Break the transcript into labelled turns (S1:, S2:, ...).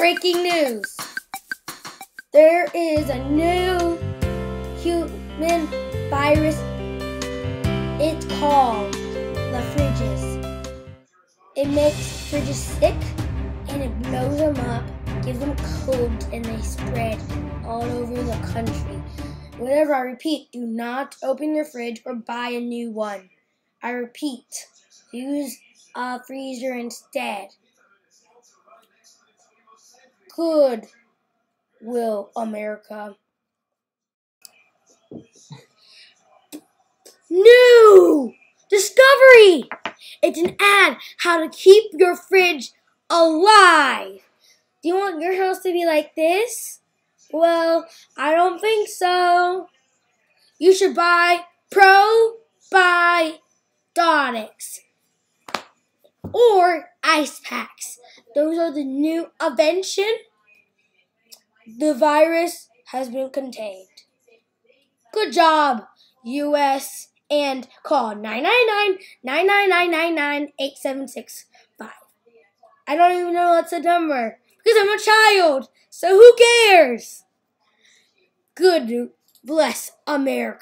S1: Breaking news! There is a new human virus. It's called the fridges. It makes fridges sick and it blows them up, gives them colds, and they spread all over the country. Whatever, I repeat, do not open your fridge or buy a new one. I repeat, use a freezer instead. Good will America. New discovery! It's an ad how to keep your fridge alive. Do you want your house to be like this? Well, I don't think so. You should buy probiotics or ice packs. Those are the new invention. The virus has been contained. Good job, U.S. And call 999-999-999-8765. I don't even know what's the number because I'm a child. So who cares? Good bless America.